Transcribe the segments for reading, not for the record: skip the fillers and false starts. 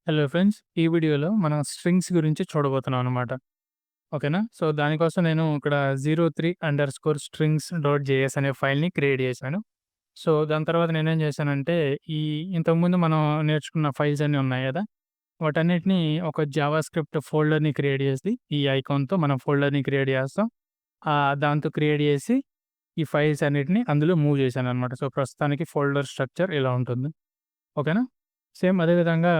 Hello friends. ఈ వీడియోలో మనం స్ట్రింగ్స్ గురించి చూడబోతున్నాం అనమాట. ఓకేనా? సో, దానికోసం నేను ఇక్కడ 03_strings.js అనే ఫైల్‌ని క్రియేట్ చేశాను. సో, దాని తర్వాత నేనేం చేశానంటే, ఈ ఇంతకుముందు మనం నేర్చుకున్న ఫైల్స్ అన్నీ ఉన్నాయి గదా! వాటన్నిటిని ఒక జావాస్క్రిప్ట్ ఫోల్డర్‌ని క్రియేట్ చేసి, ఈ ఐకాన్‌తో మనం ఫోల్డర్‌ని క్రియేట్ చేస్తాం. దాంతో క్రియేట్ చేసి, ఈ ఫైల్స్ అన్నిటిని అందులో మూవ్ చేశాననమాట. సో, ప్రస్తుతానికి ఫోల్డర్ స్ట్రక్చర్ ఇలా ఉంటుంది. ఓకేనా? సేమ్ అదే విధంగా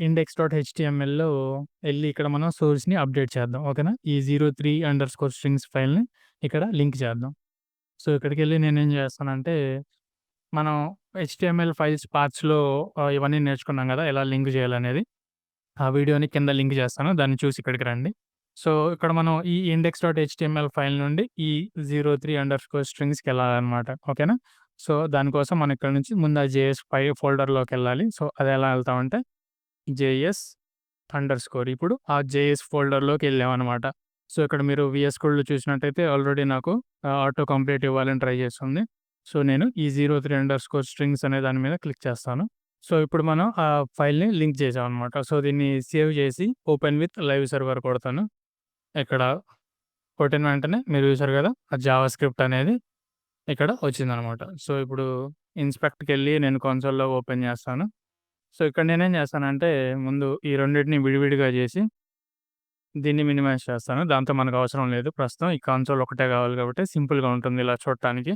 index.html‌లో ఎళ్లి ఇక్కడ మనం సోర్స్‌ని అప్డేట్ చేద్దాం. ఓకేనా? ఈ 03_strings ఫైల్‌ని ఇక్కడ లింక్ చేద్దాం. సో, ఇక్కడికెళ్ళి నేనేం చేస్తానంటే, మనం హెచ్‌టీఎంఎల్ ఫైల్స్ పార్ట్స్‌లో ఇవన్నీ నేర్చుకున్నాం గదా! ఎలా లింక్ చేయాలనేది. ఆ వీడియోని కింద లింక్ చేస్తాను. దాన్ని చూసి ఇక్కడికి రండి. సో, ఇక్కడ మనం ఈ index.html ఫైల్ నుండి ఈ 03_strings‌కెళ్ళాలనమాట. ఓకేనా? సో, దానికోసం మనం ఇక్కడ నుంచి ముందు ఆ జేఎస్ ఫోల్డర్‌లోకెళ్ళాలి. సో, అదెలా ఎళ్తామంటే జేఎస్ అండర్‌స్కోర్ ఇప్పుడు ఆ జేఎస్ ఫోల్డర్‌లోకెళ్ళామనమాట. సో, ఇక్కడ మీరు వీఎస్ కోడ్‌లో చూసినట్టయితే ఆల్రెడీ నాకు ఆటో కంప్లీట్ ఇవ్వాలని ట్రై చేస్తుంది. సో, నేను ఈ 03_strings అనే దాని మీద క్లిక్ చేస్తాను. సో, ఇప్పుడు మనం ఆ ఫైల్‌ని లింక్ చేసామనమాట. సో, దీన్ని సేవ్ చేసి ఓపెన్ విత్ లైవ్ సర్వర్ కొడతాను. ఇక్కడ కొట్టిన వెంటనే మీరు చూసారు కదా! ఆ జావాస్క్రిప్ట్ అనేది ఇక్కడ వచ్చిందనమాట. సో, ఇప్పుడు ఇన్స్‌పెక్ట్‌కెళ్ళి నేను కన్సోల్‌లో ఓపెన్ చేస్తాను. సో, ఇక్కడ నేనేం చేస్తానంటే ముందు ఈ రెండిటిని విడివిడిగా చేసి దీన్ని మినిమైజ్ చేస్తాను. దాంతో మనకు అవసరం లేదు. ప్రస్తుతం ఈ కన్సోల్ ఒకటే కావాలి కాబట్టి సింపుల్‌గా ఉంటుంది ఇలా చూడటానికి.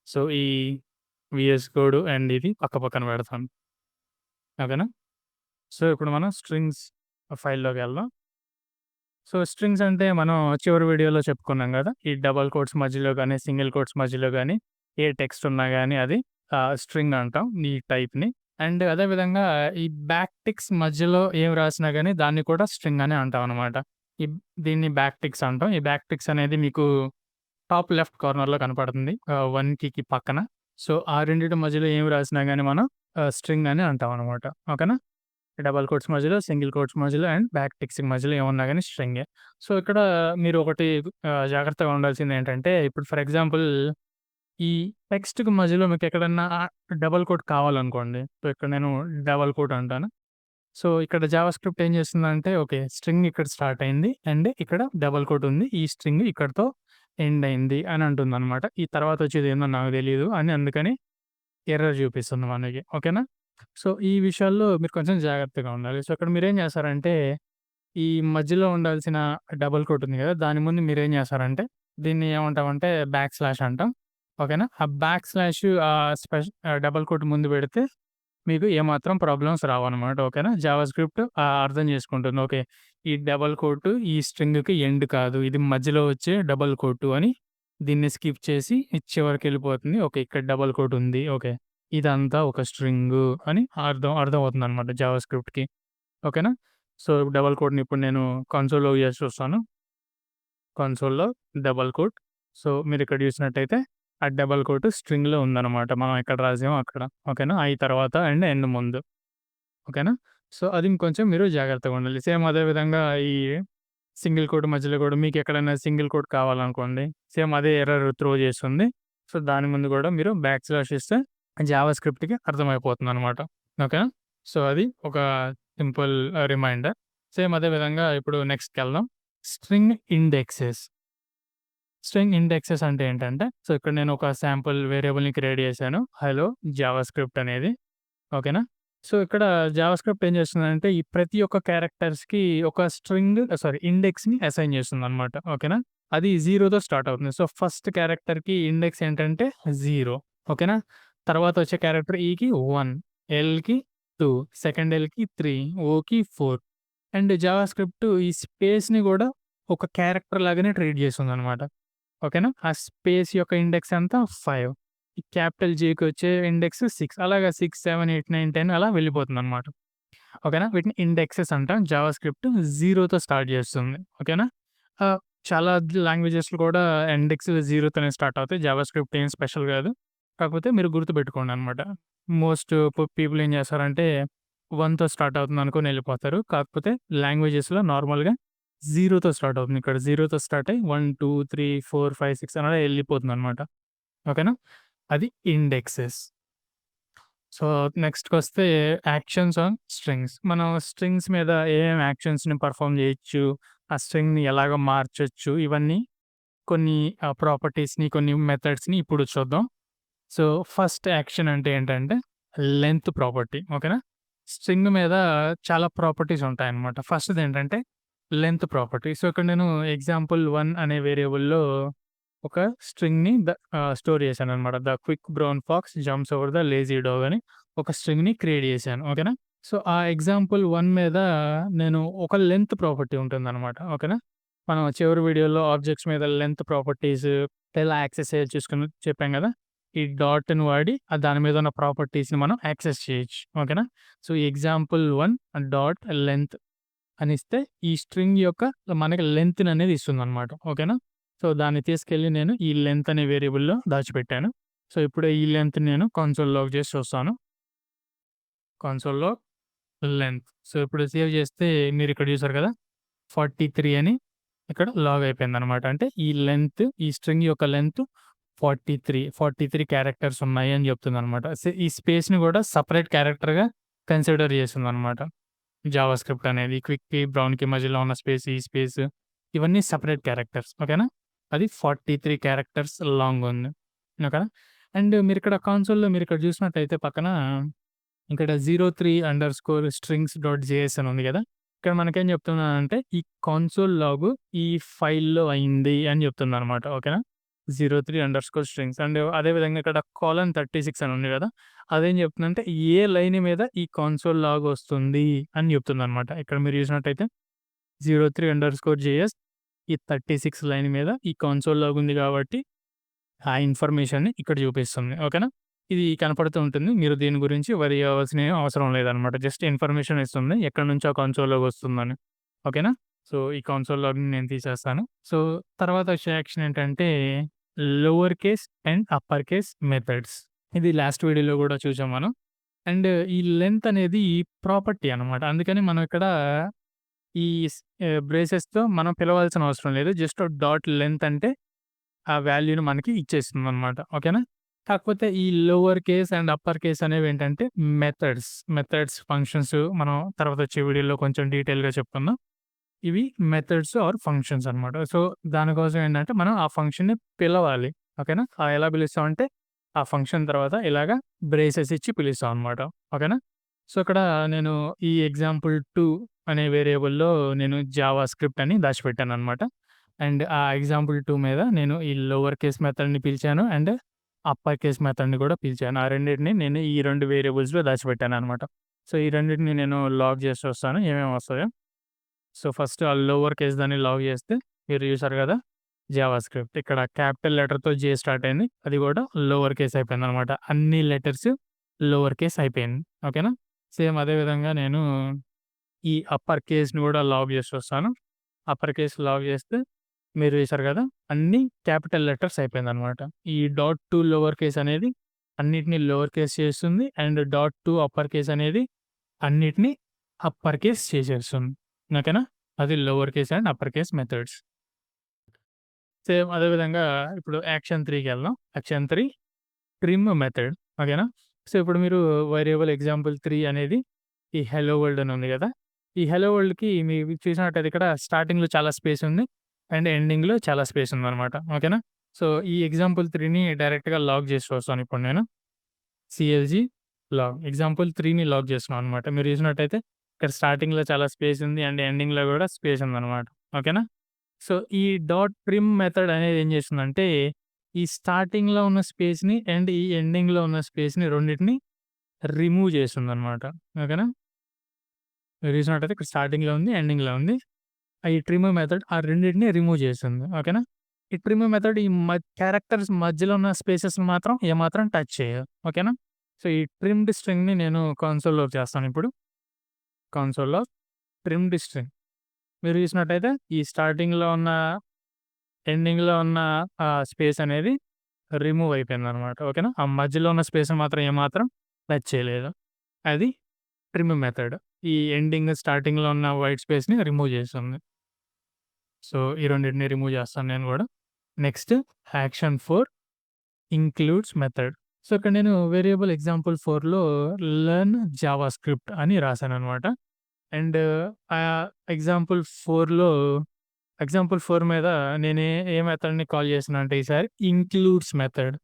సో, ఈ వీఎస్ కోడ్ అండ్ ఇది పక్కన పెడతాను. ఓకేనా? సో, ఇప్పుడు మనం స్ట్రింగ్స్ ఫైల్‌లోకెళ్దాం. సో, స్ట్రింగ్స్ అంటే మనం చివరి వీడియోలో చెప్పుకున్నాం గదా! ఈ డబుల్ కోట్స్ మధ్యలో గాని, సింగిల్ కోట్స్ మధ్యలో గాని ఏ టెక్స్ట్ ఉన్నా గాని అది స్ట్రింగ్ అంటాం ఈ టైప్‌ని. అండ్ అదే విధంగా ఈ బ్యాక్ టిక్స్ మధ్యలో ఏం రాసినా గాని దాన్ని కూడా స్ట్రింగ్ అనే అంటామనమాట. ఈ దీన్ని బ్యాక్ టిక్స్ అంటాం. ఈ బ్యాక్ టిక్స్ అనేది మీకు టాప్ లెఫ్ట్ కార్నర్‌లో కనపడుతుంది. 1 కీకి పక్కన. సో, ఆ రెండిటి మధ్యలో ఏమి రాసినా గాని మనం స్ట్రింగ్ అని అంటామనమాట. ఓకేనా? డబుల్ కోట్స్ మధ్యలో, సింగిల్ కోట్స్ మధ్యలో అండ్ బ్యాక్ టిక్స్‌కి మధ్యలో ఏమున్నా గాని స్ట్రింగే. సో, ఇక్కడ మీరు ఒకటి జాగ్రత్తగా ఉండాల్సిందేంటంటే, ఇప్పుడు ఫర్ ఎగ్జాంపుల్ ఈ టెక్స్ట్‌కి మధ్యలో మీకెక్కడన్నా డబుల్ కోట్ కావాలనుకోండి. సో, ఇక్కడ నేను డబుల్ కోట్ అంటాను. సో, ఇక్కడ జావాస్క్రిప్ట్ ఏం చేస్తుందంటే, ఓకే. స్ట్రింగ్ ఇక్కడ స్టార్ట్ అయింది. అండ్ ఇక్కడ డబుల్ కోట్ ఉంది. ఈ స్ట్రింగ్ ఇక్కడితో ఎండ్ అయింది అని అంటుందనమాట. ఈ తర్వాత వచ్చేదేందో నాకు తెలీదు అని అందుకని ఎర్రర్ చూపిస్తుంది మనకి. ఓకేనా? సో, ఈ విషయాల్లో మీరు కొంచెం జాగ్రత్తగా ఉండాలి. సో, ఇక్కడ మీరేం చేస్తారంటే, ఈ మధ్యలో ఉండాల్సిన డబుల్ కోట్ ఉంది కదా! దాని ముందు మీరేం చేస్తారంటే, దీన్ని ఏమంటామంటే బ్యాక్ స్లాష్ అంటాం. ఓకేనా? ఆ బ్యాక్ స్లాష్ డబుల్ కోట్ ముందు పెడితే మీకు ఏమాత్రం ప్రాబ్లమ్స్ రావన్నమాట. ఓకేనా? జావాస్క్రిప్ట్ అర్థం చేసుకుంటుంది. ఓకే. ఈ డబుల్ కోట్ ఈ స్ట్రింగ్‌కి ఎండ్ కాదు. ఇది మధ్యలో వచ్చే డబుల్ కోట్ అని దీన్ని స్కిప్ చేసి ఇది చివరికెళ్ళిపోతుంది. ఓకే. ఇక్కడ డబుల్ కోట్ ఉంది. ఓకే. ఇదంతా ఒక స్ట్రింగు అని అర్థమవుతుందన్నమాట జావాస్క్రిప్ట్‌కి. ఓకేనా? సో, డబుల్ కోట్‌ని ఇప్పుడు నేను కన్సోల్‌లో చేసి చూస్తాను. కన్సోల్‌లో డబుల్ కోట్. సో, మీరిక్కడ చూసినట్టయితే ఆ డబుల్ కోట్ స్ట్రింగ్‌లో ఉందన్నమాట. మనం ఎక్కడ రాసామో అక్కడ. ఓకేనా? ఐ తర్వాత అండ్ ఎండ్ ముందు. ఓకేనా? సో, అది ఇంకొంచెం మీరు జాగ్రత్తగా ఉండాలి. సేమ్ అదే విధంగా ఈ సింగిల్ కోట్ మధ్యలో కూడా మీకెక్కడైనా సింగిల్ కోట్ కావాలనుకోండి, సేమ్ అదే ఎర్రర్ త్రో చేస్తుంది. సో, దాని ముందు కూడా మీరు బ్యాక్ స్లాష్ ఇస్తే జావాస్క్రిప్ట్‌కి అర్థమైపోతుందనమాట. ఓకేనా? సో, అది ఒక సింపుల్ రిమైండర్. సేమ్ అదే విధంగా ఇప్పుడు నెక్స్ట్‌కెళ్దాం. String indexes. స్ట్రింగ్ ఇండెక్సెస్ అంటే ఏంటంటే, సో, ఇక్కడ నేను ఒక శాంపుల్ వేరియబుల్‌ని క్రియేట్ చేశాను. హలో జావాస్క్రిప్ట్ అనేది. ఓకేనా? సో, ఇక్కడ జావాస్క్రిప్ట్ ఏం చేస్తుందంటే, ఈ ప్రతి ఒక్క క్యారెక్టర్స్‌కి ఒక ఇండెక్స్‌ని అసైన్ చేస్తుందనమాట. ఓకేనా? అది 0తో స్టార్ట్ అవుతుంది. సో, ఫస్ట్ క్యారెక్టర్‌కి ఇండెక్స్ ఏంటంటే 0. ఓకేనా? తర్వాత వచ్చే క్యారెక్టర్ ఈకి 1, ఎల్‌కి 2, సెకండ్ ఎల్‌కి 3, ఓకి 4 అండ్ జావాస్క్రిప్ట్ ఈ స్పేస్‌ని గూడా ఒక క్యారెక్టర్ లాగానే ట్రీట్ చేస్తుందనమాట. ఓకేనా? ఆ స్పేస్ యొక్క ఇండెక్స్ ఎంత 5. ఈ క్యాపిటల్ జీకొచ్చే ఇండెక్స్ 6 అలాగా 6, 7, 8, 9, 10 అలా వెళ్ళిపోతుందనమాట. ఓకేనా? వీటిని ఇండెక్సెస్ అంటాం. జావాస్క్రిప్ట్ 0తో స్టార్ట్ చేస్తుంది. ఓకేనా? ఆహ్, చాలా లాంగ్వేజెస్‌లో కూడా ఇండెక్స్ 0తోనే స్టార్ట్ అవుతాయి. జావాస్క్రిప్ట్ ఏం స్పెషల్ కాదు. కాకపోతే మీరు గుర్తుపెట్టుకోండనమాట. మోస్ట్ పీపుల్ ఏం చేస్తారంటే 1తో స్టార్ట్ అవుతుంది అనుకోని ఎళ్ళిపోతారు. కాకపోతే లాంగ్వేజెస్‌లో నార్మల్‌గా 0తో స్టార్ట్ అవుతుంది. ఇక్కడ 0తో స్టార్ట్ అయ్యి 1, 2, 3, 4, 5, 6 అలా ఎళ్ళిపోతుందనమాట. ఓకేనా? అది ఇండెక్సెస్. సో, నెక్స్ట్‌కొస్తే యాక్షన్స్ ఆన్ స్ట్రింగ్స్. మనం స్ట్రింగ్స్ మీద ఏమేమి యాక్షన్స్‌ని పెర్ఫార్మ్ జేయొచ్చు, ఆ స్ట్రింగ్‌ని ఎలాగా మార్చొచ్చు, ఇవన్నీ కొన్ని ప్రాపర్టీస్‌ని, కొన్ని మెథడ్స్‌ని ఇప్పుడు చూద్దాం. సో, ఫస్ట్ యాక్షన్ అంటే ఏంటంటే లెంత్ ప్రాపర్టీ. ఓకేనా? స్ట్రింగ్ మీద చాలా ప్రాపర్టీస్ ఉంటాయన్నమాట. ఫస్ట్‌దేంటంటే లెంత్ ప్రాపర్టీ. సో, ఇక్కడ నేను ఎగ్జాంపుల్ 1 అనే వేరియబుల్‌లో ఒక స్ట్రింగ్‌ని స్టోర్ చేశాననమాట. 'The quick brown fox jumps over the lazy dog' అని ఒక స్ట్రింగ్‌ని క్రియేట్ చేశాను. ఓకేనా? సో, ఆ ఎగ్జాంపుల్ 1 మీద నేను ఒక లెంత్ ప్రాపర్టీ ఉంటుందనమాట. ఓకేనా? మనం చివరి వీడియోలో ఆబ్జెక్ట్స్ మీద లెంత్ ప్రాపర్టీస్ ఎలా యాక్సెస్ చేయొచ్చు చెప్పాం గదా! ఈ డాట్‌ని వాడి దాని మీద ఉన్న ప్రాపర్టీస్‌ని మనం యాక్సెస్ చేయొచ్చు. ఓకేనా? సో, ఎగ్జాంపుల్ 1 డాట్ లెంత్ అనిస్తే ఈ స్ట్రింగ్ యొక్క మనకి లెంగ్త్‌ననేది ఇస్తుందనమాట. ఓకేనా? సో, దాన్ని తీసుకెళ్ళి నేను ఈ లెంత్ అనే వేరియబుల్‌లో దాచిపెట్టాను. సో, ఇప్పుడు ఈ లెంత్‌ని నేను కన్సోల్ లాగ్ చేసి చూస్తాను. కన్సోల్‌లో లెంత్. సో, ఇప్పుడు సేవ్ చేస్తే మీరిక్కడ చూసారు కదా! 43 అని ఇక్కడ లాగ్ అయిపోయిందనమాట. అంటే ఈ లెంత్, ఈ స్ట్రింగ్ యొక్క లెంత్ 43 క్యారెక్టర్స్ ఉన్నాయి అని చెప్తుందనమాట. ఈ స్పేస్‌ని కూడా సెపరేట్ క్యారెక్టర్‌గా కన్సిడర్ చేసిందనమాట. జావాస్క్రిప్ట్ అనేది క్విక్‌కి, బ్రౌన్‌కి మధ్యలో ఉన్న స్పేస్, ఈ స్పేస్ ఇవన్నీ సెపరేట్ క్యారెక్టర్స్. ఓకేనా? అది 43 క్యారెక్టర్స్ లాంగ్ ఉంది. ఓకేనా? అండ్ మీరిక్కడ కన్సోల్‌లో మీరిక్కడ చూసినట్టయితే పక్కన ఇక్కడ 03 strings డాట్ జేఎస్ అని ఉంది గదా! ఇక్కడ మనకేం చెప్తున్నానంటే ఈ కన్సోల్ లాగు ఈ ఫైల్‌లో అయింది అని చెప్తుందనమాట. ఓకేనా? 03 strings అండ్ అదే విధంగా ఇక్కడ కోలన్ 36 అని ఉంది గదా! అదేం చెప్తుందంటే ఏ లైన్ మీద ఈ కన్సోల్ లాగ్ వస్తుంది అని చెప్తుందనమాట. ఇక్కడ మీరు చూసినట్టయితే 03 ఈ 36 లైన్ మీద ఈ కన్సోల్ లాగ్ ఉంది కాబట్టి ఆ ఇన్ఫర్మేషన్‌ని ఇక్కడ చూపిస్తుంది. ఓకేనా? ఇది కనపడుతూ ఉంటుంది. మీరు దీని గురించి వరీ అవ్వాల్సిన అవసరం లేదనమాట. జస్ట్ ఇన్ఫర్మేషన్ ఇస్తుంది. ఎక్కడి నుంచి ఆ కన్సోల్‌లోకి వస్తుందని. ఓకేనా? సో, ఈ కన్సోల్ లాగ్‌ని నేను తీసేస్తాను. సో, తర్వాత వచ్చే యాక్షన్ ఏంటంటే lower case and upper case methods. ఇది లాస్ట్ వీడియోలో కూడా చూసాం మనం. అండ్ ఈ లెంత్ అనేది ప్రాపర్టీ అనమాట. అందుకని మనం ఇక్కడ ఈ బ్రేసెస్‌తో మనం పిలవాల్సిన అవసరం లేదు. జస్ట్ డాట్ లెంత్ అంటే ఆ వాల్యూని మనకి ఇచ్చేస్తుందనమాట. ఓకేనా? కాకపోతే ఈ lower case and upper case అనేవేంటంటే మెథడ్స్, ఫంక్షన్స్ మనం తర్వాత వచ్చే వీడియోలో కొంచెం డీటెయిల్‌గా చెప్పుకుందాం. ఇవి మెథడ్స్ ఆర్ ఫంక్షన్స్ అనమాట. సో, దానికోసం ఏంటంటే మనం ఆ ఫంక్షన్‌ని పిలవాలి. ఓకేనా? ఎలా పిలుస్తామంటే ఆ ఫంక్షన్ తర్వాత ఇలాగా బ్రేసెస్ ఇచ్చి పిలుస్తాం అనమాట. ఓకేనా? సో, ఇక్కడ నేను ఈ ఎగ్జాంపుల్ 2 అనే వేరియబుల్‌లో నేను జావా స్క్రిప్ట్ అని దాచిపెట్టాననమాట. అండ్ ఆ ఎగ్జాంపుల్ 2 మీద నేను ఈ లోవర్ కేస్ మెథడ్‌ని పిలిచాను. అండ్ అప్పర్ కేస్ మెథడ్‌ని కూడా పిలిచాను. ఆ రెండిటిని నేను ఈ 2 వేరియబుల్స్‌లో దాచిపెట్టాననమాట. సో, ఈ రెండిటిని నేను లాగ్ చేసి చూస్తాను ఏమేమి వస్తాయో. సో, ఫస్ట్ ఆ లోవర్ కేస్ దాన్ని లాగ్ చేస్తే మీరు చూసారు కదా! Java script. ఇక్కడ క్యాపిటల్ లెటర్‌తో జే స్టార్ట్ అయింది. అది కూడా లోవర్ కేస్ అయిపోయిందనమాట. అన్ని లెటర్స్ లోవర్ కేస్ అయిపోయింది. ఓకేనా? సేమ్ అదే విధంగా నేను ఈ అప్పర్ కేస్‌ని కూడా లాగ్ చేసి చూస్తాను. అప్పర్ కేస్ లాగ్ చేస్తే మీరు చూసారు కదా! అన్నీ క్యాపిటల్ లెటర్స్ అయిపోయిందనమాట. ఈ డాట్ టు లోవర్ కేస్ అనేది అన్నిటిని లోవర్ కేస్ చేస్తుంది. And dot to upper case అనేది అన్నిటిని అప్పర్ కేస్ చేసేస్తుంది. ఓకేనా? అది lower case and upper case methods. Same అదే విధంగా ఇప్పుడు యాక్షన్ 3కెళ్దాం. Action 3 trim method. ఓకేనా? సో, ఇప్పుడు మీరు వేరియబుల్ ఎగ్జాంపుల్ 3 అనేది ఈ హెల్లో వరల్డ్ అని ఉంది గదా! ఈ హెల్లో వరల్డ్‌కి మీరు చూసినట్టయితే ఇక్కడ స్టార్టింగ్‌లో చాలా స్పేస్ ఉంది. అండ్ ఎండింగ్‌లో చాలా స్పేస్ ఉందనమాట. ఓకేనా? సో, ఈ ఎగ్జాంపుల్ 3ని డైరెక్ట్‌గా లాగ్ చేసి చూస్తాను ఇప్పుడు నేను. సీఎల్‌జీ లాగ్. ఎగ్జాంపుల్ 3ని లాగ్ చేస్తున్నాను అనమాట. మీరు చూసినట్టయితే ఇక్కడ స్టార్టింగ్‌లో చాలా స్పేస్ ఉంది. అండ్ ఎండింగ్‌లో గూడా స్పేస్ ఉందనమాట. ఓకేనా? సో, ఈ డాట్ ట్రిమ్ మెథడ్ అనేది ఏం చేస్తుందంటే, ఈ స్టార్టింగ్‌లో ఉన్న స్పేస్‌ని అండ్ ఈ ఎండింగ్‌లో ఉన్న స్పేస్‌ని రెండిటిని రిమూవ్ చేస్తుందనమాట. ఓకేనా? మీరు చూసినట్టయితే ఇక్కడ స్టార్టింగ్‌లో ఉంది, ఎండింగ్‌లో ఉంది. ఈ ట్రిమ్ మెథడ్ ఆ రెండిటిని రిమూవ్ చేస్తుంది. ఓకేనా? ఈ ట్రిమ్ మెథడ్ ఈ క్యారెక్టర్స్ మధ్యలో ఉన్న స్పేసెస్‌ని మాత్రం ఏమాత్రం టచ్ చేయదు. ఓకేనా? సో, ఈ ట్రిమ్డ్ స్ట్రింగ్‌ని నేను కన్సోల్‌లో చేస్తానిప్పుడు. కన్సోల్‌లో ట్రిమ్డ్ స్ట్రింగ్. మీరు చూసినట్టయితే ఈ స్టార్టింగ్‌లో ఉన్న, ఎండింగ్‌లో ఉన్న స్పేస్ అనేది రిమూవ్ అయిపోయిందనమాట. ఓకేనా? ఆ మధ్యలో ఉన్న స్పేస్‌ని మాత్రం ఏమాత్రం టచ్ చేయలేదు. అది ట్రిమ్ మెథడ్. ఈ ఎండింగ్, స్టార్టింగ్‌లో ఉన్న వైట్ స్పేస్‌ని రిమూవ్ చేస్తుంది. సో, ఈ రెండిటిని రిమూవ్ చేస్తాను నేను గూడా. Next action 4 includes method. So, ఇక్కడ నేను వేరియబుల్ ఎగ్జాంపుల్ 4లో లెర్న్ జావాస్క్రిప్ట్ అని రాశాననమాట. అండ్ ఎగ్జాంపుల్ 4లో ఎగ్జాంపుల్ 4 మీద నేను ఏ మెథడ్‌ని కాల్ చేస్తున్నా అంటే ఈసారి ఇంక్లూడ్స్ మెథడ్.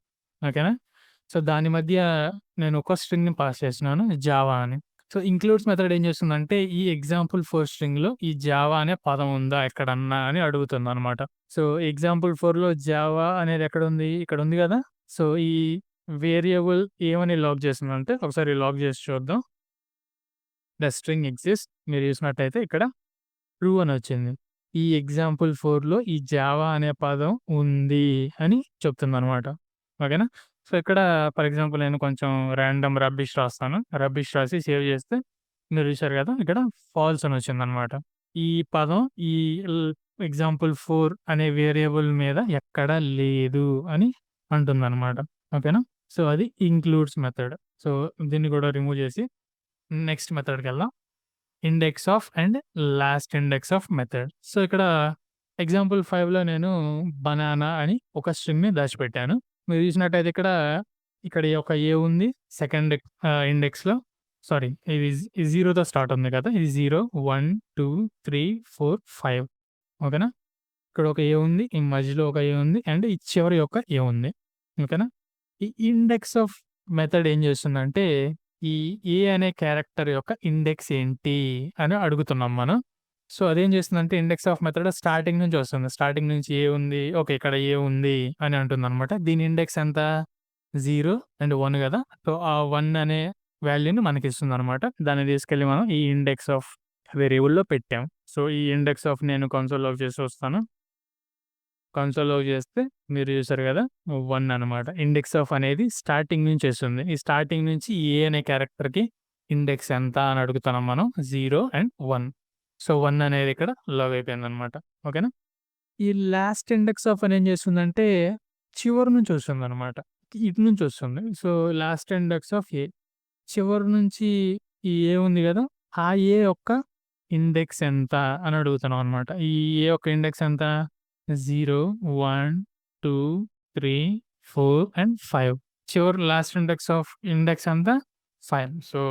ఓకేనా? సో, దాని మధ్య నేను ఒక స్ట్రింగ్‌ని పాస్ చేస్తున్నాను జావా అని. సో, ఇంక్లూడ్స్ మెథడ్ ఏం చేస్తుందంటే ఈ ఎగ్జాంపుల్ 4 స్ట్రింగ్‌లో ఈ జావా అనే పదం ఉందా ఎక్కడన్నా అని అడుగుతుందనమాట. సో, ఎగ్జాంపుల్ 4లో జావా అనేది ఎక్కడుంది? ఇక్కడ ఉంది గదా! సో, ఈ వేరియబుల్ ఏమని లాక్ చేస్తుందంటే ఒకసారి లాక్ చేసి చూద్దాం. ద స్ట్రింగ్ ఎగ్జిస్ట్స్ మీరు చూసినట్టయితే ఇక్కడ ట్రూ అనొచ్చింది. ఈ ఎగ్జాంపుల్ 4లో ఈ జావా అనే పదం ఉంది అని చెప్తుందనమాట. ఓకేనా? సో, ఇక్కడ ఫర్ ఎగ్జాంపుల్ నేను కొంచెం రాండమ్ రబ్బిష్ రాస్తాను. రబ్బిష్ రాసి సేవ్ చేస్తే మీరు చూసారు కదా! ఇక్కడ ఫాల్స్ అనొచ్చిందనమాట. ఈ పదం ఈ ల్ ఎగ్జాంపుల్ 4 అనే వేరియబుల్ మీద ఎక్కడ లేదు అని అంటుందనమాట. ఓకేనా? సో, అది ఇంక్లూడ్స్ మెథడ్. సో, దీన్ని కూడా రిమూవ్ చేసి నెక్స్ట్ మెథడ్‌కెళ్దాం. Index of and last index of method. So, ఇక్కడ ఎగ్జాంపుల్ 5లో నేను బనానా అని ఒక స్ట్రింగ్‌ని దాచిపెట్టాను. మీరు చూసినట్టయితే ఇక్కడ ఒక ఏ ఉంది. సెకండ్ ఇండెక్స్‌లో సారీ ఇది 0తో స్టార్ట్ ఉంది కదా! ఇది 0, 1, 2, 3, 4, 5 ఓకేనా? ఇక్కడ ఒక ఏ ఉంది. ఈ మధ్యలో ఒక ఏ ఉంది. అండ్ ఈ చివరి యొక్క ఏ ఉంది. ఓకేనా? ఈ ఇండెక్స్ ఆఫ్ మెథడ్ ఏం చేస్తుందంటే, ఈ ఏ అనే క్యారెక్టర్ యొక్క ఇండెక్స్ ఏంటి అని అడుగుతున్నాం మనం. సో, అదేం చేస్తుందంటే ఇండెక్స్ ఆఫ్ మెథడ్ స్టార్టింగ్ నుంచి వస్తుంది. స్టార్టింగ్ నుంచి ఏ ఉంది. ఓకే. ఇక్కడ ఏ ఉంది అని అంటుందనమాట. దీని ఇండెక్స్ ఎంత? 0 అండ్ 1 గదా! సో, ఆ 1 అనే వాల్యూని మనకిస్తుందనమాట. దాన్ని తీసుకెళ్ళి మనం ఈ ఇండెక్స్ ఆఫ్ వేరియబుల్‌లో పెట్టాం. సో, ఈ ఇండెక్స్ ఆఫ్ నేను కన్సోల్ లాగ్ చేసి వస్తాను. కన్సోల్ లాగ్ చేస్తే మీరు చూసారు గదా! 1 అనమాట. ఇండెక్స్ ఆఫ్ అనేది స్టార్టింగ్ నుంచి వస్తుంది. ఈ స్టార్టింగ్ నుంచి ఏ అనే క్యారెక్టర్‌కి ఇండెక్స్ ఎంత అని అడుగుతున్నాం మనం. 0 అండ్ 1. సో, 1 అనేది ఇక్కడ లాగ్ అయిపోయిందనమాట. ఓకేనా? ఈ లాస్ట్ ఇండెక్స్ ఆఫ్ అని ఏం చేస్తుందంటే చివరి నుంచి వస్తుందనమాట. ఇటు నుంచి వస్తుంది. సో, లాస్ట్ ఇండెక్స్ ఆఫ్ ఏ. చివరి నుంచి ఈ ఏ ఉంది గదా! ఆ ఏ యొక్క ఇండెక్స్ ఎంత అని అడుగుతున్నాం అనమాట. ఈ ఏ యొక్క ఇండెక్స్ ఎంత? 0, 1, 2, 3, 4 అండ్ 5. చివరి లాస్ట్ ఇండెక్స్ ఎంత? 5. సో,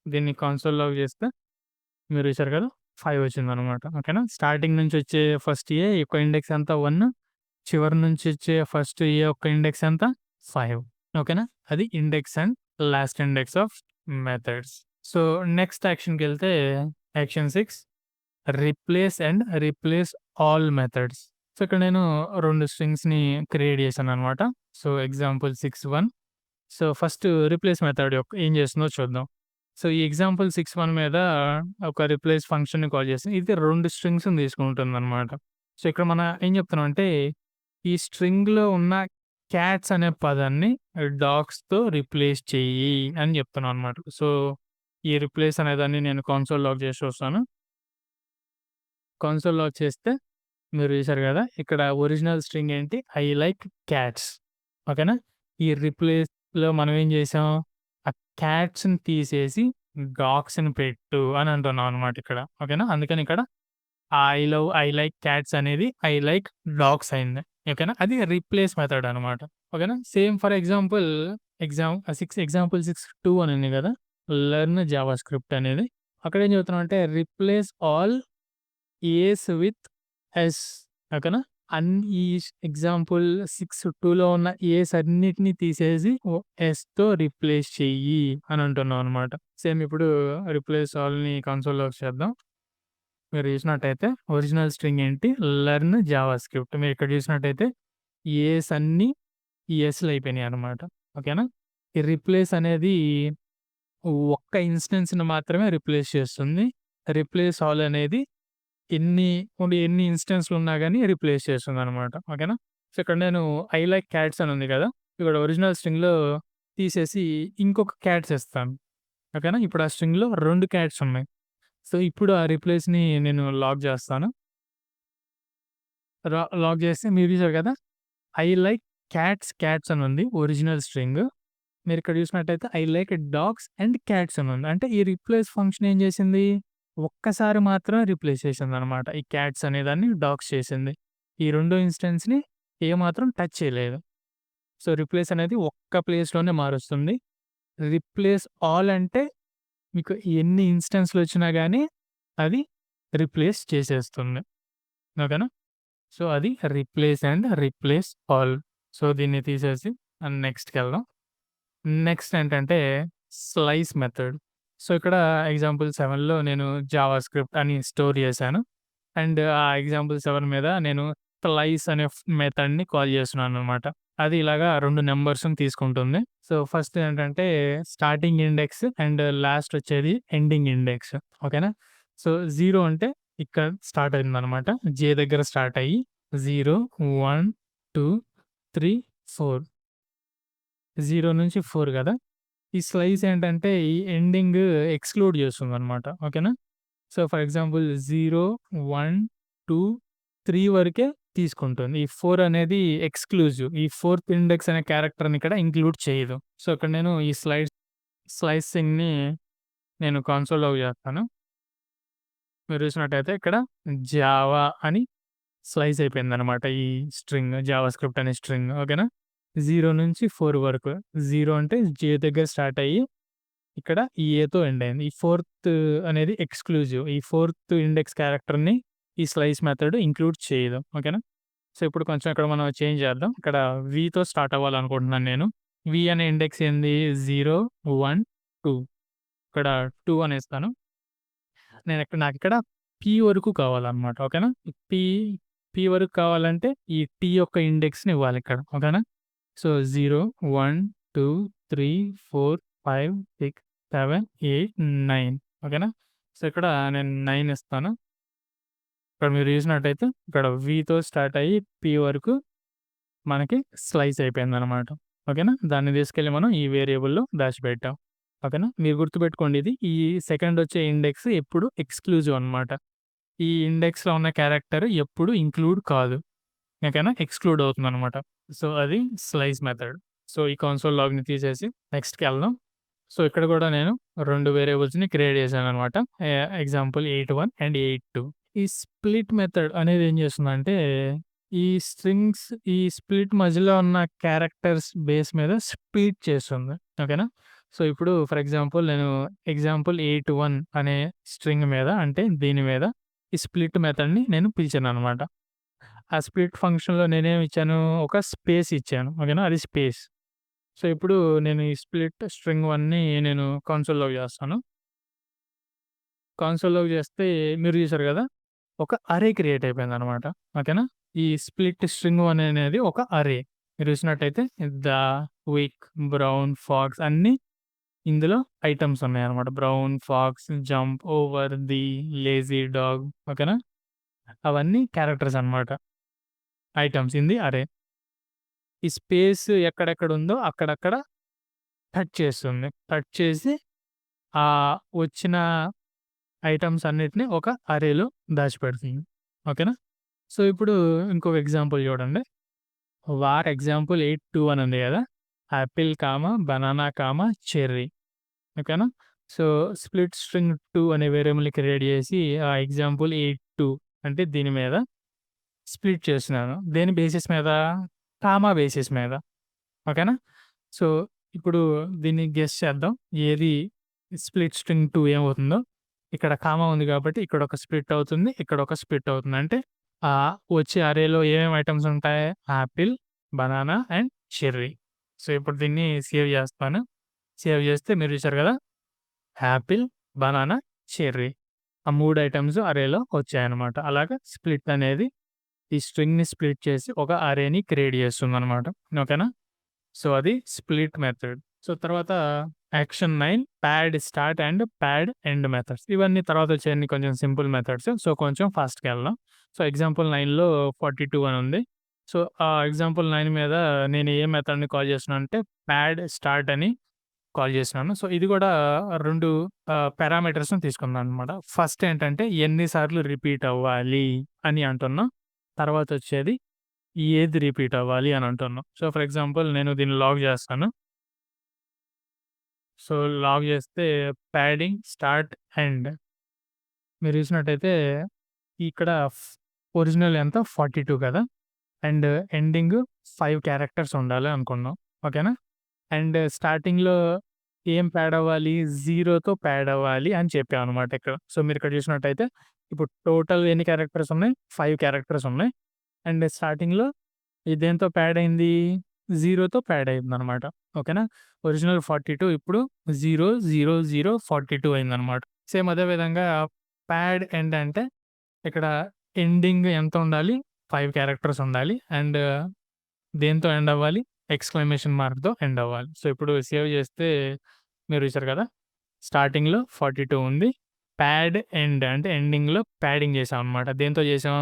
దీన్ని కన్సోల్ లాగ్ చేస్తే మీరు చూసారు కదా! 5 వచ్చిందనమాట. ఓకేనా? స్టార్టింగ్ నుంచి వచ్చే ఫస్ట్ ఏ యొక్క ఇండెక్స్ ఎంత? 1. చివరి నుంచి వచ్చే ఫస్ట్ ఏ యొక్క ఇండెక్స్ ఎంత? 5. ఓకేనా? అది index and last index of methods. So, next యాక్షన్‌కెళ్తే action 6 replace all methods. So, ఇక్కడ నేను 2 స్ట్రింగ్స్‌ని క్రియేట్ చేశాననమాట. So, example 6, 1 so, first replace method ఏం చేస్తుందో చూద్దాం. సో, ఈ ఎగ్జాంపుల్ 6, 1 మీద ఒక రీప్లేస్ ఫంక్షన్‌ని కాల్ చేసి ఇది 2 స్ట్రింగ్స్‌ని తీసుకుంటుందనమాట. సో, ఇక్కడ మనం ఏం చెప్తున్నామంటే ఈ స్ట్రింగ్‌లో ఉన్న క్యాట్స్ అనే పదాన్ని డాగ్స్‌తో రీప్లేస్ చెయ్యి అని చెప్తున్నాం అనమాట. సో, ఈ రీప్లేస్ అనేదాన్ని నేను కన్సోల్ లాగ్ చేసి చూస్తాను. కన్సోల్ లాగ్ చేస్తే మీరు చూసారు గదా! ఇక్కడ ఒరిజినల్ స్ట్రింగ్ ఏంటి? I like cats. ఓకేనా? ఈ రీప్లేస్‌లో మనం ఏం చేసాం? ఆ క్యాట్స్‌ని తీసేసి డాగ్స్‌ని పెట్టు అని అంటున్నాం అనమాట ఇక్కడ. ఓకేనా? అందుకని ఇక్కడ ఐ లైక్ క్యాట్స్ అనేది ఐ లైక్ డాగ్స్ అయింది. ఓకేనా? అది రీప్లేస్ మెథడ్ అనమాట. ఓకేనా? సేమ్ ఫర్ ఎగ్జాంపుల్ 6 అని ఉంది గదా! లెర్న్ జావాస్క్రిప్ట్ అనేది. అక్కడ ఏం చెప్తున్నామంటే replace all A's with S ఓకేనా? ఈ ఎగ్జాంపుల్ 6:2లో ఉన్న ఏస్ అన్నిటిని తీసేసి ఎస్‌తో రీప్లేస్ చెయ్యి అని అంటున్నాం అనమాట. సేమ్ ఇప్పుడు రీప్లేస్ ఆల్‌ని కన్సోల్‌లోకి చేద్దాం. మీరు చూసినట్టయితే ఒరిజినల్ స్ట్రింగ్ ఏంటి? Learn JavaScript. మీరు ఇక్కడ చూసినట్టయితే ఏస్ అన్నీ యెస్‌లు అయిపోయినాయన్నమాట. ఓకేనా? ఈ రీప్లేస్ అనేది ఒక్క ఇన్‌స్టెన్స్‌ని మాత్రమే రీప్లేస్ చేస్తుంది. రీప్లేస్ ఆల్ అనేది ఎన్ని ఇన్‌స్టెన్స్‌లు ఉన్నా గాని రీప్లేస్ చేస్తుందన్నమాట. ఓకేనా? సో, ఇక్కడ నేను ఐ లైక్ క్యాట్స్ అని ఉంది కదా! ఇక్కడ ఒరిజినల్ స్ట్రింగ్‌లో తీసేసి ఇంకొక క్యాట్స్ ఇస్తాను. ఓకేనా? ఇప్పుడు ఆ స్ట్రింగ్‌లో 2 క్యాట్స్ ఉన్నాయి. సో, ఇప్పుడు ఆ రీప్లేస్‌ని నేను లాగ్ చేస్తాను. లాగ్ చేస్తే మీరు చూసారు కదా! ఐ లైక్ క్యాట్స్ అని ఉంది ఒరిజినల్ స్ట్రింగ్. మీరిక్కడ చూసినట్టయితే I like dogs and cats అని ఉంది. అంటే ఈ రీప్లేస్ ఫంక్షన్ ఏం చేసింది? ఒక్కసారి మాత్రమే రీప్లేస్ చేసిందనమాట. ఈ క్యాట్స్ అనేదాన్ని డాగ్స్ చేసింది. ఈ రెండో ఇన్‌స్టెన్స్‌ని ఏమాత్రం టచ్ చేయలేదు. సో, రిప్లేస్ అనేది ఒక్క ప్లేస్‌లోనే మారుస్తుంది. రిప్లేస్ ఆల్ అంటే మీకు ఎన్ని ఇన్‌స్టాన్స్‌లొచ్చినా గానీ అది రిప్లేస్ చేసేస్తుంది. ఓకేనా? సో, అది replace and replace all. So, దీన్ని తీసేసి నెక్స్ట్‌కెళ్దాం. నెక్స్ట్ ఏంటంటే స్లైస్ మెథడ్. సో, ఇక్కడ ఎగ్జాంపుల్ 7లో నేను జావా స్క్రిప్ట్ అని స్టోర్ చేశాను. అండ్ ఆ ఎగ్జాంపుల్ 7 మీద నేను స్లైస్ అనే మెథడ్‌ని కాల్ చేస్తున్నాననమాట. అది ఇలాగా 2 నంబర్స్‌ని తీసుకుంటుంది. సో, ఫస్ట్ ఏంటంటే స్టార్టింగ్ ఇండెక్స్ అండ్ లాస్ట్ వచ్చేది ఎండింగ్ ఇండెక్స్. ఓకేనా? సో, 0 అంటే ఇక్కడ స్టార్ట్ అయిందనమాట. జే దగ్గర స్టార్ట్ అయ్యి 0, 1, 2, 3, 4. 0 నుంచి 4 గదా! ఈ స్లైస్ ఏంటంటే ఈ ఎండింగ్ ఎక్స్‌క్లూడ్ చేస్తుందనమాట. ఓకేనా? సో, ఫర్ ఎగ్జాంపుల్ 0, 1, 2, 3 వరకే తీసుకుంటుంది. ఈ 4 అనేది ఎక్స్‌క్లూజివ్. ఈ ఫోర్త్ ఇండెక్స్ అనే క్యారెక్టర్‌ని ఇక్కడ ఇంక్లూడ్ చేయదు. సో, ఇక్కడ నేను ఈ స్లైసింగ్‌ని నేను కన్సోల్‌లోకి చేస్తాను. మీరు చూసినట్టయితే ఇక్కడ జావా అని స్లైస్ అయిపోయిందనమాట. ఈ స్ట్రింగ్ జావాస్క్రిప్ట్ అనే స్ట్రింగ్. ఓకేనా? 0 నుంచి 4 వరకు. 0 అంటే జే దగ్గర స్టార్ట్ అయ్యి ఇక్కడ ఈ ఏతో ఎండ్ అయింది. ఈ ఫోర్త్ అనేది ఎక్స్‌క్లూజివ్. ఈ ఫోర్త్ ఇండెక్స్ క్యారెక్టర్‌ని ఈ స్లైస్ మెథడ్ ఇంక్లూడ్ చేయదు. ఓకేనా? సో, ఇప్పుడు కొంచెం ఇక్కడ మనం చేంజ్ చేద్దాం. ఇక్కడ వీతో స్టార్ట్ అవ్వాలనుకుంటున్నాను నేను. వి అనే ఇండెక్స్ ఏంది 0, 1, 2. ఇక్కడ 2 అనేస్తాను. నాకిక్కడ పి వరకు కావాలన్నమాట. ఓకేనా? పి, పి వరకు కావాలంటే ఈ టీ యొక్క ఇండెక్స్‌ని ఇవ్వాలిక్కడ. ఓకేనా? సో, 0, 1, 2, 3, 4, 5, 6, 7, 8, 9. ఓకేనా? సో, ఇక్కడ నేను 9 ఇస్తాను. ఇక్కడ మీరు చూసినట్టయితే ఇక్కడ వీతో స్టార్ట్ అయ్యి పి వరకు మనకి స్లైస్ అయిపోయిందనమాట. ఓకేనా? దాన్ని తీసుకెళ్ళి మనం ఈ వేరియబుల్‌లో దాచిపెట్టాం. ఓకేనా? మీరు గుర్తుపెట్టుకోండి ఇది. ఈ సెకండ్ వచ్చే ఇండెక్స్ ఎప్పుడు ఎక్స్‌క్లూజివ్ అనమాట. ఈ ఇండెక్స్‌లో ఉన్న క్యారెక్టర్ ఎప్పుడు ఇంక్లూడ్ కాదు. ఓకేనా? ఎక్స్‌క్లూడ్ అవుతుందనమాట. సో, అది స్లైస్ మెథడ్. సో, ఈ కన్సోల్ లాగ్‌ని తీసేసి నెక్స్ట్‌కెళ్దాం. సో, ఇక్కడ కూడా నేను 2 వేరియబుల్స్‌ని క్రియేట్ చేశాననమాట. Example 81 and 82. ఈ స్ప్లిట్ మెథడ్ అనేది ఏం చేస్తుందంటే, ఈ స్ట్రింగ్స్ ఈ స్ప్లిట్ మధ్యలో ఉన్న క్యారెక్టర్స్ బేస్ మీద స్ప్లిట్ చేస్తుంది. ఓకేనా? సో, ఇప్పుడు ఫర్ ఎగ్జాంపుల్ నేను ఎగ్జాంపుల్ 81 అనే స్ట్రింగ్ మీద అంటే దీని మీద ఈ స్ప్లిట్ మెథడ్‌ని నేను పిలిచాననమాట. ఆ స్ప్లిట్ ఫంక్షన్‌లో నేనేమి ఇచ్చాను, ఒక స్పేస్ ఇచ్చాను. ఓకేనా? అది స్పేస్. సో, ఇప్పుడు నేను ఈ స్ప్లిట్ స్ట్రింగ్ 1ని నేను కన్సోల్‌లోకి చేస్తాను. కన్సోల్‌లోకి చేస్తే మీరు చూసారు గదా! ఒక అరే క్రియేట్ అయిపోయిందనమాట. ఓకేనా? ఈ స్ప్లిట్ స్ట్రింగ్ 1 అనేది ఒక అరే. మీరు చూసినట్టయితే ద, క్విక్, బ్రౌన్, ఫాక్స్ అన్నీ ఇందులో ఐటెమ్స్ ఉన్నాయన్నమాట. Brown, fox, jump, over, the, lazy dog. ఓకేనా? అవన్నీ క్యారెక్టర్స్ అన్నమాట. ఐటెమ్స్ ఇన్ ది అరే. ఈ స్పేస్ ఎక్కడెక్కడుందో అక్కడక్కడ కట్ చేస్తుంది. కట్ చేసి వచ్చిన ఐటెమ్స్ అన్నిటిని ఒక అరేలో దాచిపెడుతుంది. ఓకేనా? సో, ఇప్పుడు ఇంకొక ఎగ్జాంపుల్ చూడండి. వార్ ఎగ్జాంపుల్ 8, 2 అని ఉంది గదా! Apple, banana, cherry. ఓకేనా? సో, స్ప్లిట్ స్ట్రింగ్ 2 అనే వేరియబుల్‌ని క్రియేట్ చేసి ఆ ఎగ్జాంపుల్ 8, 2 అంటే దీని మీద స్ప్లిట్ చేస్తున్నాను. దేని బేసిస్ మీద? బేసిస్ మీద. ఓకేనా? సో, ఇప్పుడు దీన్ని గెస్ చేద్దాం. ఏది స్ప్లిట్ స్ట్రింగ్ 2 ఏమవుతుందో? ఇక్కడ ఉంది కాబట్టి ఇక్కడొక స్ప్లిట్ అవుతుంది. ఇక్కడొక స్ప్లిట్ అవుతుంది. అంటే వచ్చే అరేలో ఏమేమి ఐటెమ్స్ ఉంటాయి? Apple, banana and cherry. So, ఇప్పుడు దీన్ని సేవ్ చేస్తాను. సేవ్ చేస్తే మీరు చూసారు కదా! Apple, banana, cherry. ఆ 3 ఐటెమ్స్ అరేలో వచ్చాయన్నమాట. అలాగా స్ప్లిట్ అనేది ఈ స్ట్రింగ్‌ని స్ప్లిట్ చేసి ఒక అరేని క్రియేట్ చేస్తుందన్నమాట. ఓకేనా? సో, అది స్ప్లిట్ మెథడ్. సో, తర్వాత action 9 pad start and pad end methods. ఇవన్నీ తర్వాత వచ్చేయన్ని కొంచెం సింపుల్ మెథడ్స్. సో, కొంచెం ఫాస్ట్‌గా వెళ్దాం. సో, ఎగ్జాంపుల్ 9లో 42 అని ఉంది. సో, ఆ ఎగ్జాంపుల్ 9 మీద నేను ఏ మెథడ్‌ని కాల్ చేస్తున్నానంటే ప్యాడ్ స్టార్ట్ అని కాల్ చేసినాను. సో, ఇది కూడా 2 పారామీటర్స్‌ని తీసుకున్నాననమాట. ఫస్ట్ ఏంటంటే ఎన్ని సార్లు రిపీట్ అవ్వాలి అని అంటున్నాం. తర్వాతొచ్చేది ఏది రిపీట్ అవ్వాలి అని అంటున్నాం. సో, ఫర్ ఎగ్జాంపుల్ నేను దీన్ని లాగ్ చేస్తాను. సో, లాగ్ చేస్తే ప్యాడింగ్, స్టార్ట్, ఎండ్. మీరు చూసినట్టయితే ఇక్కడ ఒరిజినల్ ఎంత 42 కదా! అండ్ ఎండింగ్ 5 క్యారెక్టర్స్ ఉండాలి అనుకున్నాం. ఓకేనా? అండ్ స్టార్టింగ్‌లో ఏం ప్యాడ్ అవ్వాలి? 0తో ప్యాడ్ అవ్వాలి అని చెప్పామనమాట ఇక్కడ. సో, మీరిక్కడ చూసినట్టయితే ఇప్పుడు టోటల్ ఎన్ని క్యారెక్టర్స్ ఉన్నాయి? 5 క్యారెక్టర్స్ ఉన్నాయి. అండ్ స్టార్టింగ్‌లో ఇది దేనితో ప్యాడ్ అయింది? 0తో ప్యాడ్ అయిందనమాట. ఓకేనా? ఒరిజినల్ 42 ఇప్పుడు 0, 0, 0, 42 అయిందనమాట. సేమ్ అదే విధంగా ప్యాడ్ ఎండ్ అంటే ఇక్కడ ఎండింగ్ ఎంత ఉండాలి? 5 క్యారెక్టర్స్ ఉండాలి. అండ్ దేనితో ఎండ్ అవ్వాలి? ఎక్స్‌క్లమేషన్ మార్క్‌తో ఎండ్ అవ్వాలి. సో, ఇప్పుడు సేవ్ చేస్తే మీరు చూసారు కదా! స్టార్టింగ్‌లో 42 ఉంది. ప్యాడ్ ఎండ్ అంటే ఎండింగ్‌లో ప్యాడింగ్ చేశామనమాట. దేనితో చేసాం?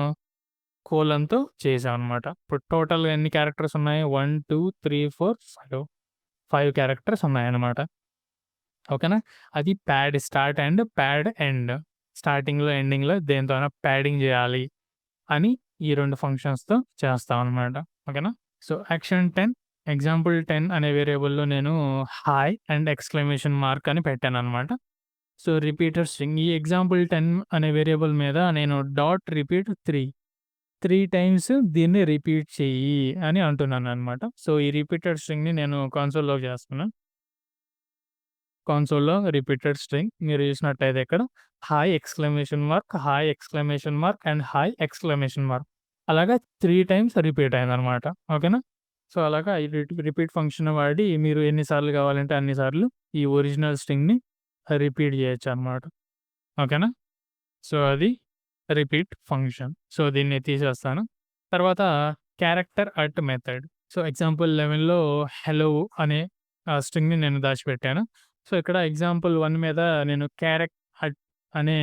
కోలన్‌తో చేశామనమాట. ఇప్పుడు టోటల్ ఎన్ని క్యారెక్టర్స్ ఉన్నాయి? 1, 2, 3, 4, 5 క్యారెక్టర్స్ ఉన్నాయన్నమాట. ఓకేనా? అది pad start and pad end. స్టార్టింగ్‌లో, ఎండింగ్‌లో దేనితోనైనా ప్యాడింగ్ చేయాలి అని ఈ 2 ఫంక్షన్స్‌తో చేస్తామనమాట. ఓకేనా? సో, యాక్షన్ 10 ఎగ్జాంపుల్ 10 అనే వేరియబుల్‌లో నేను హాయ్ అండ్ ఎక్స్‌క్లమేషన్ మార్క్ అని పెట్టాననమాట. సో, రిపీటెడ్ స్ట్రింగ్ ఈ ఎగ్జాంపుల్ 10 అనే వేరియబుల్ మీద నేను డాట్ రిపీట్ 3 టైమ్స్ దీన్ని రిపీట్ చెయ్యి అని అంటున్నాననమాట. సో, ఈ రిపీటెడ్ స్ట్రింగ్‌ని నేను కన్సోల్‌లోకి చేస్తున్నా. కన్సోల్‌లో రిపీటెడ్ స్ట్రింగ్ మీరు చూసినట్టయితే ఇక్కడ hi exclamation mark, hi exclamation mark and hi exclamation mark. అలాగా 3 టైమ్స్ రిపీట్ అయిందనమాట. ఓకేనా? సో, అలాగా ఈ రిపీట్ ఫంక్షన్ వాడి మీరు ఎన్ని సార్లు కావాలంటే అన్ని సార్లు ఈ ఒరిజినల్ స్ట్రింగ్‌ని రిపీట్ చేయొచ్చనమాట. ఓకేనా? సో, అది రిపీట్ ఫంక్షన్. సో, దీన్ని తీసేస్తాను. తర్వాత character at method. So, example 11లో హెలో అనే స్ట్రింగ్‌ని నేను దాచిపెట్టాను. సో, ఇక్కడ ఎగ్జాంపుల్ 1 మీద నేను క్యారెక్ట్ అట్ అనే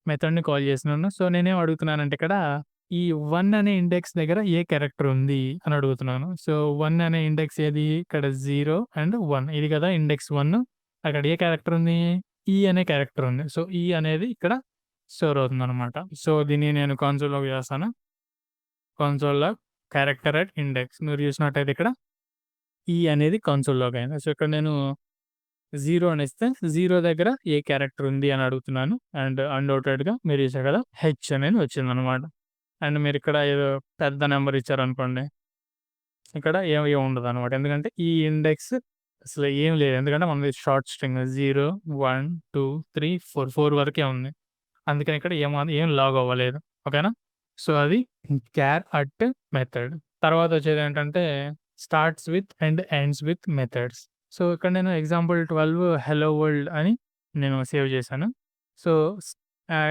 మెథడ్‌ని కాల్ చేస్తున్నాను. సో, నేనేం అడుగుతున్నానంటే ఇక్కడ ఈ 1 అనే ఇండెక్స్ దగ్గర ఏ క్యారెక్టర్ ఉంది అని అడుగుతున్నాను. సో, 1 అనే ఇండెక్స్ ఏది? ఇక్కడ 0 అండ్ 1 ఇది కదా ఇండెక్స్ 1. అక్కడ ఏ క్యారెక్టర్ ఉంది? ఈ అనే క్యారెక్టర్ ఉంది. సో, ఈ అనేది ఇక్కడ స్టోర్ అవుతుందనమాట. సో, దీన్ని నేను కన్సోల్‌లోకి చేస్తాను. కన్సోల్‌లో క్యారెక్టర్ అట్ ఇండెక్స్ మీరు చూసినట్టయితే ఇక్కడ ఈ అనేది కన్సోల్‌లోకి అయింది. సో, ఇక్కడ నేను 0 అని ఇస్తే 0 దగ్గర ఏ క్యారెక్టర్ ఉంది అని అడుగుతున్నాను. అండ్ అన్‌డౌటెడ్‌గా మీరు చూసారు కదా! హెచ్ అనేది వచ్చిందనమాట. అండ్ మీరిక్కడ ఏదో పెద్ద నంబర్ ఇచ్చారనుకోండి. ఇక్కడ ఏం ఉండదనమాట. ఎందుకంటే ఈ ఇండెక్స్ అసలు ఏం లేదు. ఎందుకంటే మనది షార్ట్ స్ట్రింగ్ 0, 1, 2, 3, 4 వరకే ఉంది. అందుకని ఇక్కడ ఏం లాగ్ అవ్వలేదు. ఓకేనా? సో, అది క్యార్ అట్ మెథడ్. తర్వాత వచ్చేదేంటంటే starts with and ends with methods. So, ఇక్కడ నేను ఎగ్జాంపుల్ 12 హెలో వరల్డ్ అని నేను సేవ్ చేశాను. సో,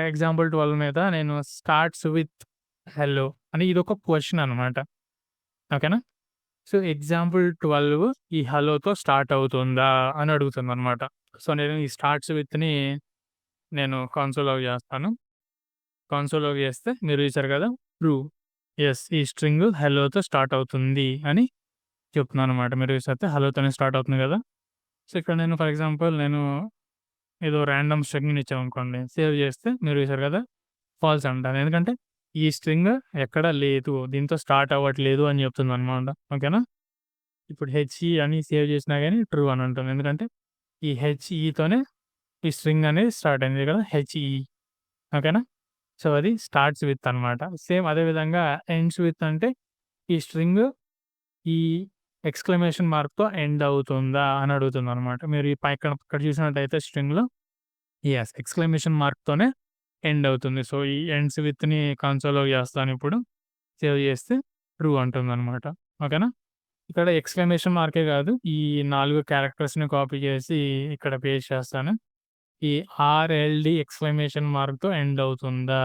ఎగ్జాంపుల్ 12 మీద నేను స్టార్ట్స్ విత్ హెలో అని ఇదొక క్వెషన్ అనమాట. ఓకేనా? సో, ఎగ్జాంపుల్ 12 ఈ హలోతో స్టార్ట్ అవుతుందా అని అడుగుతుందనమాట. సో, నేను ఈ స్టార్ట్స్ విత్‌ని నేను కన్సోల్‌లోకి చేస్తాను. కన్సోల్‌లోకి చేస్తే మీరు చూసారు కదా! ట్రూ. యెస్. ఈ స్ట్రింగ్ హెల్లోతో స్టార్ట్ అవుతుంది అని చెప్తున్నాననమాట. మీరు చూస్తే హెల్లోతోనే స్టార్ట్ అవుతుంది కదా! సో, ఇక్కడ నేను ఫర్ ఎగ్జాంపుల్ నేను ఏదో రాండమ్ స్ట్రింగ్‌ని ఇచ్చామనుకోండి. సేవ్ చేస్తే మీరు చూసారు కదా! ఫాల్స్ అంటాను. ఎందుకంటే ఈ స్ట్రింగ్ ఎక్కడ లేదు. దీంతో స్టార్ట్ అవ్వట్లేదు అని చెప్తుందనమాట. ఓకేనా? ఇప్పుడు హెచ్‌ఈ అని సేవ్ చేసినా గాని ట్రూ అని ఉంటుంది. ఎందుకంటే ఈ హెచ్‌ఈతోనే ఈ స్ట్రింగ్ అనేది స్టార్ట్ అయింది కదా! హెచ్‌ఈ. ఓకేనా? సో, అది స్టార్ట్స్ విత్ అనమాట. సేమ్ అదే విధంగా ఎండ్స్ విత్ అంటే ఈ స్ట్రింగ్ ఈ ఎక్స్‌క్లమేషన్ మార్క్‌తో ఎండ్ అవుతుందా అని అడుగుతుందనమాట. మీరు ఈ ఇక్కడ చూసినట్టయితే స్ట్రింగ్‌లో యెస్. ఎక్స్‌క్లమేషన్ మార్క్‌తోనే ఎండ్ అవుతుంది. సో, ఈ ఎండ్స్ విత్‌ని కన్సోల్‌లోకి చేస్తానిప్పుడు. సేవ్ చేస్తే ట్రూ అంటుందనమాట. ఓకేనా? ఇక్కడ ఎక్స్‌క్లమేషన్ మార్కే కాదు. ఈ 4 క్యారెక్టర్స్‌ని కాపీ చేసి ఇక్కడ పేస్ట్ చేస్తాను. ఈ ఆర్ఎల్‌డి ఎక్స్‌క్లమేషన్ మార్క్‌తో ఎండ్ అవుతుందా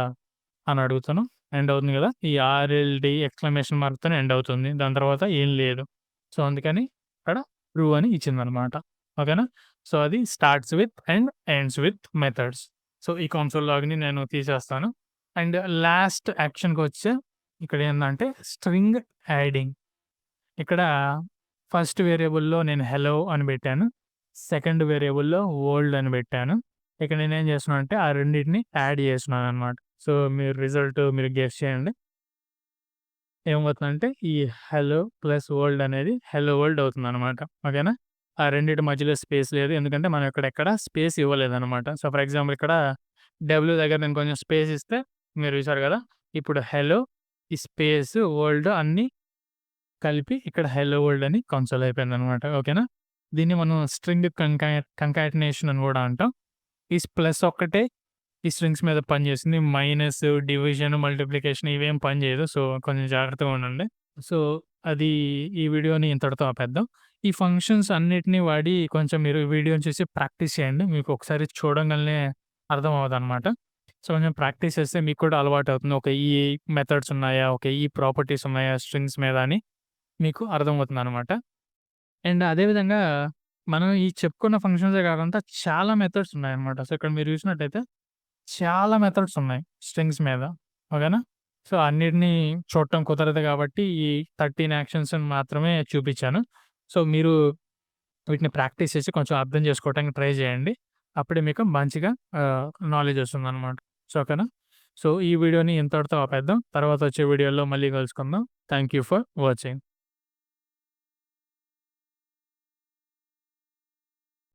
అని అడుగుతాను. ఎండ్ అవుతుంది కదా! ఈ ఆర్ఎల్‌డి ఎక్స్‌క్లమేషన్ మార్క్‌తోనే ఎండ్ అవుతుంది. దాని తర్వాత ఏం లేదు. సో, అందుకని ఇక్కడ ట్రూ అని ఇచ్చిందనమాట. ఓకేనా? సో, అది starts with and ends with methods. So, ఈ కన్సోల్ లాగ్‌ని నేను తీసేస్తాను. అండ్ లాస్ట్ యాక్షన్‌కొచ్చే ఇక్కడ ఏందంటే స్ట్రింగ్ యాడింగ్. ఇక్కడ ఫస్ట్ వేరియబుల్‌లో నేను హెలో అని పెట్టాను. సెకండ్ వేరియబుల్‌లో వరల్డ్ అని పెట్టాను. ఇక్కడ నేనేం చేస్తున్నానంటే ఆ రెండిటిని యాడ్ చేస్తున్నాననమాట. సో, మీరు గెస్ చేయండి. ఏమవుతుందంటే ఈ హెలో ప్లస్ వరల్డ్ అనేది హెలో వరల్డ్ అవుతుందనమాట. ఓకేనా? ఆ రెండిటి మధ్యలో స్పేస్ లేదు. ఎందుకంటే మనం ఎక్కడ స్పేస్ ఇవ్వలేదనమాట. సో, ఫర్ ఎగ్జాంపుల్ ఇక్కడ డబ్ల్యూ దగ్గర నేను కొంచెం స్పేస్ ఇస్తే మీరు చూసారు కదా! ఇప్పుడు హెలో, ఈ స్పేస్, వరల్డ్ అన్నీ కలిపి ఇక్కడ హెల్లో వరల్డ్ అని కన్సోల్ అయిపోయిందనమాట. ఓకేనా? దీన్ని మనం స్ట్రింగ్ కంకాటినేషన్ అని గూడా అంటాం. ఈ ప్లస్ ఒక్కటే ఈ స్ట్రింగ్స్ మీద పనిచేస్తుంది. మైనస్, డివిజన్, మల్టిప్లికేషన్ ఇవేం పని చేయదు. సో, కొంచెం జాగ్రత్తగా ఉండండి. సో, అది ఈ వీడియోని ఇంతటితో ఆపేద్దాం. ఈ ఫంక్షన్స్ అన్నిటిని వాడి కొంచెం మీరు వీడియోని చూసి ప్రాక్టీస్ చేయండి. మీకు ఒకసారి చూడంగాల్నే అర్థమవ్వదనమాట. సో, కొంచెం ప్రాక్టీస్ చేస్తే మీకు కూడా అలవాటవుతుంది. ఓకే. ఈ మెథడ్స్ ఉన్నాయా? ఓకే. ఈ ప్రాపర్టీస్ ఉన్నాయా స్ట్రింగ్స్ మీద అని మీకు అర్థమవుతుందనమాట. అండ్ అదే విధంగా మనం ఈ చెప్పుకున్న ఫంక్షన్సే కాకుండా చాలా మెథడ్స్ ఉన్నాయన్నమాట. సో, ఇక్కడ మీరు చూసినట్టయితే చాలా మెథడ్స్ ఉన్నాయి స్ట్రింగ్స్ మీద. ఓకేనా? సో, అన్నిటిని చూడటం కుదరదు కాబట్టి ఈ 13 యాక్షన్స్‌ని మాత్రమే చూపించాను. సో, మీరు వీటిని ప్రాక్టీస్ చేసి కొంచెం అర్థం చేసుకోవటానికి ట్రై చేయండి. అప్పుడే మీకు మంచిగా నాలెడ్జ్ వస్తుందన్నమాట. సో, ఓకేనా? సో, ఈ వీడియోని ఇంతటితో ఆపేద్దాం. తర్వాత వచ్చే వీడియోలో మళ్ళీ కలుసుకుందాం. Thank you for watching.